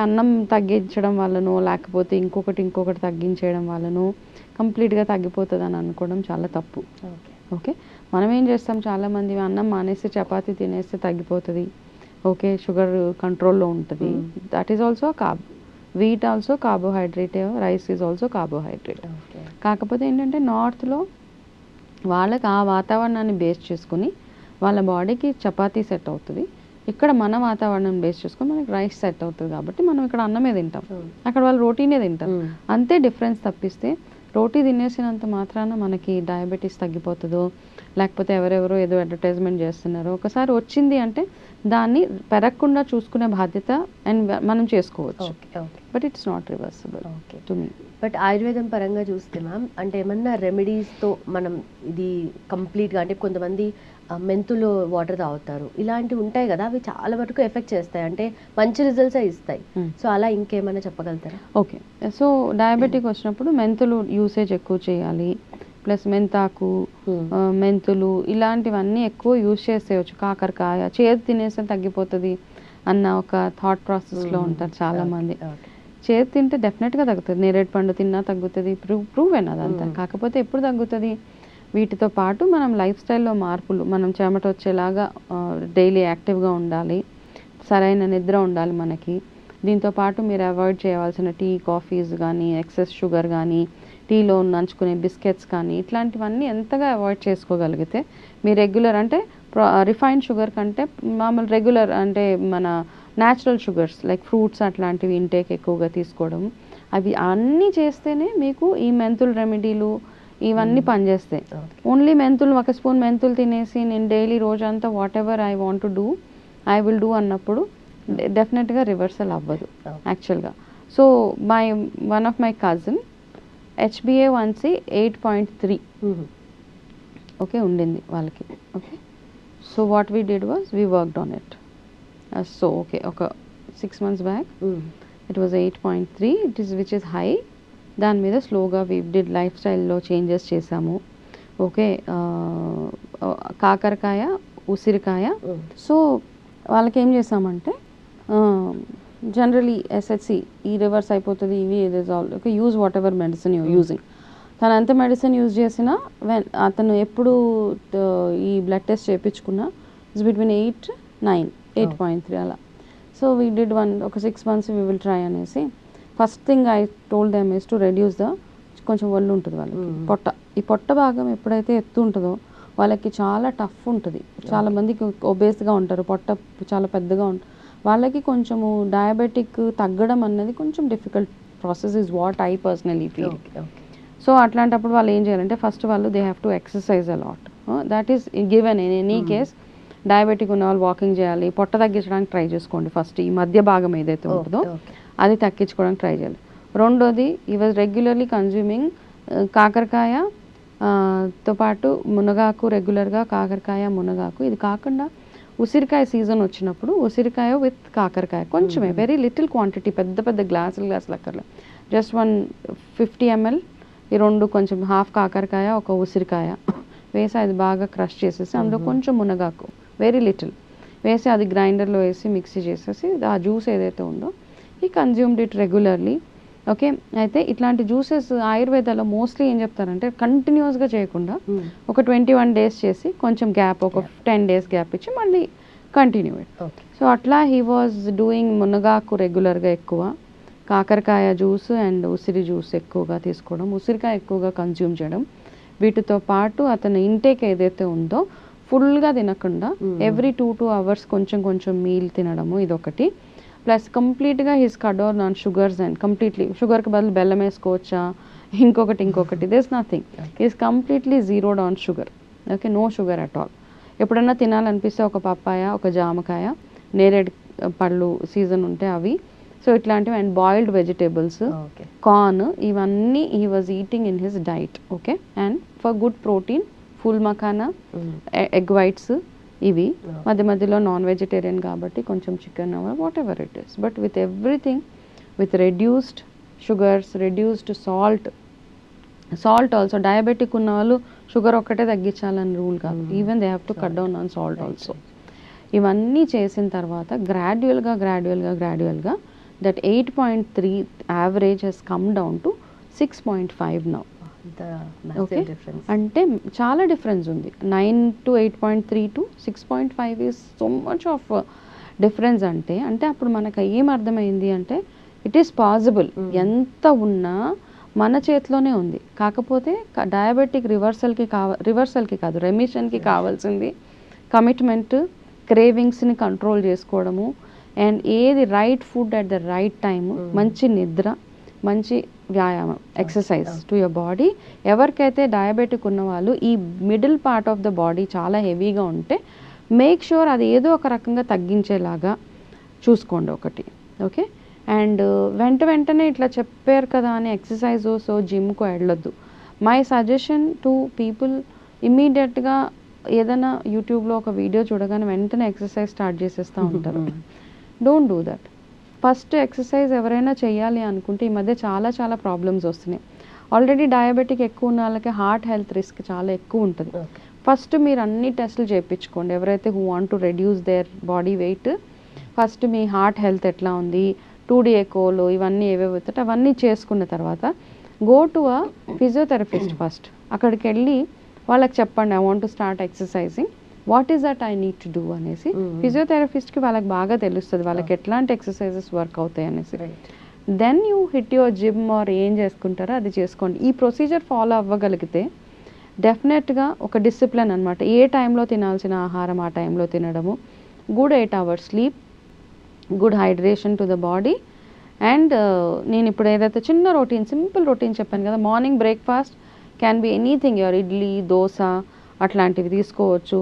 అన్నం తగ్గించడం వల్లనో లేకపోతే ఇంకొకటి తగ్గించేయడం వల్లనో కంప్లీట్గా తగ్గిపోతుంది అని అనుకోవడం చాలా తప్పు. ఓకే, మనం ఏం చేస్తాం, చాలామంది అన్నం మానేసి చపాతీ తినేస్తే తగ్గిపోతుంది, ఓకే, షుగర్ కంట్రోల్లో ఉంటుంది. That is also wheat also carbohydrate, rice is also carbohydrate. కాకపోతే ఏంటంటే నార్త్లో వాళ్ళకి ఆ వాతావరణాన్ని బేస్ చేసుకుని వాళ్ళ బాడీకి చపాతీ సెట్ అవుతుంది, ఇక్కడ మన వాతావరణం బేస్ చేసుకొని మనకి రైస్ సెట్ అవుతుంది. కాబట్టి మనం ఇక్కడ అన్నమే తింటాం, అక్కడ వాళ్ళు రోటీనే తింటాం, అంతే డిఫరెన్స్. తప్పిస్తే రోటీ తినేసినంత మాత్రాన మనకి డయాబెటీస్ తగ్గిపోతుందో, లేకపోతే ఎవరెవరో ఏదో అడ్వర్టైజ్మెంట్ చేస్తున్నారో, ఒకసారి వచ్చింది అంటే దాన్ని పెరగకుండా చూసుకునే బాధ్యత అండ్ మనం చేసుకోవచ్చు. But it's not reversible to me. But ఆయుర్వేదం పరంగా చూస్తే మ్యామ్, అంటే ఏమన్నా రెమెడీస్తో మనం ఇది కంప్లీట్గా, అంటే కొంతమంది మెంతులు వాటర్ తాగుతారు, ఇలాంటివి ఉంటాయి కదా, అవి చాలా వరకు ఎఫెక్ట్ చేస్తాయి, అంటే మంచి రిజల్ట్స్ ఇస్తాయి. సో అలా ఇంకేమైనా చెప్పగలుగుతారా? ఓకే, సో డయాబెటిక్ వచ్చినప్పుడు మెంతులు యూసేజ్ ఎక్కువ చేయాలి, ప్లస్ మెంతాకు, మెంతులు ఇలాంటివన్నీ ఎక్కువ యూజ్ చేసేయచ్చు. కాకరకాయ చేదు తినేస్తే తగ్గిపోతుంది అన్న ఒక థాట్ ప్రాసెస్లో ఉంటారు చాలామంది. చేదు తింటే డెఫినెట్గా తగ్గుతుంది. నేరేడు పండు తిన్నా తగ్గుతుంది, ప్రూవెన్ అదంతా. కాకపోతే ఎప్పుడు తగ్గుతుంది? వీటితో పాటు మనం లైఫ్ స్టైల్లో మార్పులు, మనం చెమట వచ్చేలాగా డైలీ యాక్టివ్గా ఉండాలి, సరైన నిద్ర ఉండాలి మనకి. దీంతో పాటు మీరు అవాయిడ్ చేయవలసిన టీ, కాఫీస్ కానీ, ఎక్సెస్ షుగర్ కానీ, టీలో నంచుకునే బిస్కెట్స్ కానీ, ఇట్లాంటివన్నీ ఎంతగా అవాయిడ్ చేసుకోగలిగితే మీ రెగ్యులర్ అంటే రిఫైన్డ్ షుగర్ కంటే మామూలు రెగ్యులర్ అంటే మన న్యాచురల్ షుగర్స్ లైక్ ఫ్రూట్స్ అట్లాంటివి ఇంటేక్ ఎక్కువగా తీసుకోవడం, అవి అన్నీ చేస్తేనే మీకు ఈ మెంతుల రెమెడీలు ఇవన్నీ పనిచేస్తాయి. ఓన్లీ మెంతులు, ఒక స్పూన్ మెంతులు తినేసి నేను డైలీ రోజంతా what ever I want to do I will do అన్నప్పుడు డెఫినెట్గా రివర్సల్ అవ్వదు యాక్చువల్గా. So one of my cousin HbA1c 8.3 okay ఉండింది వాళ్ళకి. Okay, so what we did was we worked on it. So okay, ఒక 6 months back it was 8.3, which is high. దాని మీద స్లోగా వీ డిడ్ లైఫ్ స్టైల్లో చేంజెస్ చేసాము. ఓకే, కాకరకాయ, ఉసిరికాయ. సో వాళ్ళకి ఏం చేసామంటే జనరలీ SHC ఈ రివర్స్ అయిపోతుంది, ఇవి okay, use what ever medicine you using. తను ఎంత మెడిసిన్ యూజ్ చేసినా అతను ఎప్పుడు ఈ బ్లడ్ టెస్ట్ చేయించుకున్నా ఇట్స్ బిట్వీన్ 8, 9, 8.3 అలా. సో వీ డిడ్ ఒక 6 months వీ విల్ ట్రై అనేసి. First thing I told them is to reduce కొంచెం ఒళ్ళు ఉంటుంది వాళ్ళకి, పొట్ట. ఈ పొట్ట భాగం ఎప్పుడైతే ఎత్తు ఉంటుందో వాళ్ళకి చాలా టఫ్ ఉంటుంది. చాలా మందికి ఒబేస్గా ఉంటారు, పొట్ట చాలా పెద్దగా ఉంటుంది. వాళ్ళకి కొంచెము డయాబెటిక్ తగ్గడం అన్నది కొంచెం difficult process is what I personally feel. So అట్లాంటప్పుడు వాళ్ళు ఏం చేయాలంటే ఫస్ట్ వాళ్ళు they have to exercise a lot. That is given in any case. Diabetic ఉన్న వాళ్ళు వాకింగ్ చేయాలి, పొట్ట తగ్గించడానికి ట్రై చేసుకోండి ఫస్ట్. ఈ మధ్య భాగం ఏదైతే ఉంటుందో అది తగ్గించుకోవడానికి ట్రై చేయాలి. రెండోది, ఈ వాజ్ రెగ్యులర్లీ కన్జ్యూమింగ్ కాకరకాయ తో పాటు మునగాకు, రెగ్యులర్గా కాకరకాయ, మునగాకు. ఇది కాకుండా ఉసిరికాయ సీజన్ వచ్చినప్పుడు ఉసిరికాయ విత్ కాకరకాయ కొంచెమే, వెరీ లిటిల్ క్వాంటిటీ, పెద్ద పెద్ద గ్లాసులు అక్కర్లేదు, జస్ట్ 150 ml. ఈ రెండు కొంచెం హాఫ్ కాకరకాయ, ఒక ఉసిరికాయ వేసి అది బాగా క్రష్ చేసేసి అందులో కొంచెం మునగాకు వెరీ లిటిల్ వేసి అది గ్రైండర్లో వేసి మిక్సీ చేసేసి ఆ జ్యూస్ ఏదైతే ఉందో ఈ కన్జ్యూమ్డ్ ఇట్ రెగ్యులర్లీ. ఓకే, అయితే ఇట్లాంటి జ్యూసెస్ ఆయుర్వేదాలో మోస్ట్లీ ఏం చెప్తారంటే కంటిన్యూస్గా చేయకుండా ఒక 21 days చేసి కొంచెం గ్యాప్, ఒక 10 days గ్యాప్ ఇచ్చి మళ్ళీ కంటిన్యూ ఇట్. సో అట్లా హీ వాజ్ డూయింగ్. మునగాకు రెగ్యులర్గా ఎక్కువ, కాకరకాయ జ్యూస్ అండ్ ఉసిరి జ్యూస్ ఎక్కువగా తీసుకోవడం, ఉసిరికాయ ఎక్కువగా కన్జ్యూమ్ చేయడం. వీటితో పాటు అతని ఇంటేక్ ఏదైతే ఉందో ఫుల్గా తినకుండా ఎవ్రీ 2 hours కొంచెం కొంచెం మీల్ తినడము, ఇదొకటి. ప్లస్ కంప్లీట్గా his cut down on sugars and completely షుగర్కి బదులు బెల్లం వేసుకోవచ్చా, ఇంకొకటి this nothing. Is completely zeroed on sugar. Okay, no sugar at all. ఎప్పుడన్నా తినాలనిపిస్తే ఒక పప్పాయ, ఒక జామకాయ, నేరేడు పళ్ళు సీజన్ ఉంటే అవి. సో ఇట్లాంటివి అండ్ బాయిల్డ్ వెజిటేబుల్స్, కార్న్, ఇవన్నీ he was eating in his diet. Okay, and for good protein full makhana, egg whites, ఇవి. మధ్య మధ్యలో నాన్ వెజిటేరియన్ కాబట్టి కొంచెం chicken, what ever it is. But with everything with reduced sugars, reduced salt also. Diabetic ఉన్న వాళ్ళు sugar ఒక్కటే తగ్గించాలని rule కాదు, even they have to cut down on salt also. ఇవన్నీ చేసిన తర్వాత గ్రాడ్యువల్గా that 8.3 average Hess come down to 6.5 now. Okay, అంటే చాలా డిఫరెన్స్ ఉంది. 9 to 8.3 to 6.5 is so much of difference. అంటే అప్పుడు మనకు ఏం అర్థమైంది అంటే ఇట్ ఈస్ పాసిబుల్. ఎంత ఉన్నా మన చేతిలోనే ఉంది. కాకపోతే డయాబెటిక్ రివర్సల్కి కాదు, రెమిషన్కి కావాల్సింది కమిట్మెంట్, క్రేవింగ్స్ని కంట్రోల్ చేసుకోవడము, అండ్ ఏది right food at the right time, మంచి నిద్ర, మంచి వ్యాయామం, ఎక్సర్సైజ్ టు యువర్ బాడీ. ఎవరికైతే డయాబెటిక్ ఉన్న వాళ్ళు ఈ middle part of the body చాలా హెవీగా ఉంటే మేక్ షూర్ అది ఏదో ఒక రకంగా తగ్గించేలాగా చూసుకోండి ఒకటి. ఓకే, అండ్ వెంటనే ఇట్లా చెప్పారు కదా అని ఎక్సర్సైజ్ సో జిమ్కు వెళ్ళొద్దు. మై సజెషన్ టు పీపుల్, ఇమ్మీడియట్గా ఏదైనా యూట్యూబ్లో ఒక వీడియో చూడగానే వెంటనే ఎక్సర్సైజ్ స్టార్ట్ చేసేస్తూ ఉంటారు. Don't do that. First exercise ఎవరైనా చేయాలి అనుకుంటే ఈ మధ్య చాలా ప్రాబ్లమ్స్ వస్తున్నాయి. ఆల్రెడీ డయాబెటిక్ ఎక్కువ ఉన్న వాళ్ళకి హార్ట్ హెల్త్ రిస్క్ చాలా ఎక్కువ ఉంటుంది. ఫస్ట్ మీరు అన్ని టెస్టులు చేయించుకోండి. ఎవరైతే who want to reduce their body weight, first me heart health ఎట్లా ఉంది, 2D ఎకోలు ఇవన్నీ ఏవేవి అవుతాయి అవన్నీ చేసుకున్న తర్వాత go to a physiotherapist first. అక్కడికి వెళ్ళి వాళ్ళకి చెప్పండి, I want to start exercising, what is that I need to do అనేసి. ఫిజియోథెరపిస్ట్కి వాళ్ళకి బాగా తెలుస్తుంది వాళ్ళకి ఎట్లాంటి ఎక్సర్సైజెస్ వర్క్ అవుతాయి అనేసి. Then you hit your gym or ఏం చేసుకుంటారో అది చేసుకోండి. ఈ ప్రొసీజర్ ఫాలో అవ్వగలిగితే డెఫినెట్గా ఒక డిసిప్లిన్ అనమాట. ఏ టైంలో తినాల్సిన ఆహారం ఆ టైంలో తినడము, good 8 hours sleep, good hydration to the body. And నేను ఇప్పుడు ఏదైతే చిన్న రొటీన్, సింపుల్ రొటీన్ చెప్పాను కదా, morning breakfast can be anything, your idli, dosa అట్లాంటివి తీసుకోవచ్చు.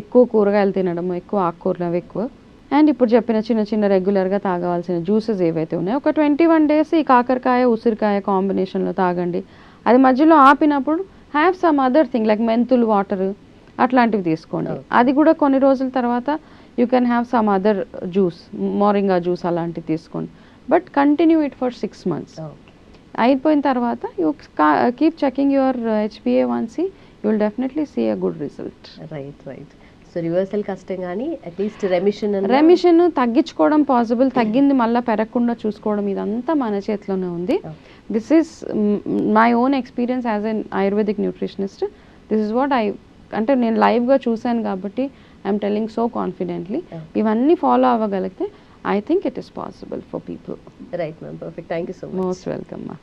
ఎక్కువ కూరగాయలు తినడము, ఎక్కువ ఆకుకూరలు అవి ఎక్కువ. అండ్ ఇప్పుడు చెప్పిన చిన్న చిన్న రెగ్యులర్గా తాగవలసిన జ్యూసెస్ ఏవైతే ఉన్నాయో ఒక 21 days ఈ కాకరకాయ ఉసిరికాయ కాంబినేషన్లో తాగండి. అది మధ్యలో ఆపినప్పుడు have some other thing like మెంతులు వాటర్ అట్లాంటివి తీసుకోండి. అది కూడా కొన్ని రోజుల తర్వాత you can have some other juice, moringa juice అలాంటివి తీసుకోండి. But continue it for 6 months. అయిపోయిన తర్వాత you keep checking your HbA1c, you will definitely see a good result. Right. So reversal కష్టం కానీ అట్లీస్ట్ రెమిషన్ తగ్గించుకోవడం పాసిబుల్, తగ్గింది మళ్ళీ పెరగకుండా చూసుకోవడం ఇదంతా మన చేతిలోనే ఉంది. This is my own experience as an Ayurvedic nutritionist. This is what అంటే నేను లైవ్గా చూశాను కాబట్టి ఐఎమ్ టెల్లింగ్ సో కాన్ఫిడెంట్లీ. ఇవన్నీ ఫాలో అవ్వగలిగితే I think it is possible for people. Right ma'am, perfect. Thank you so much. Most welcome మా.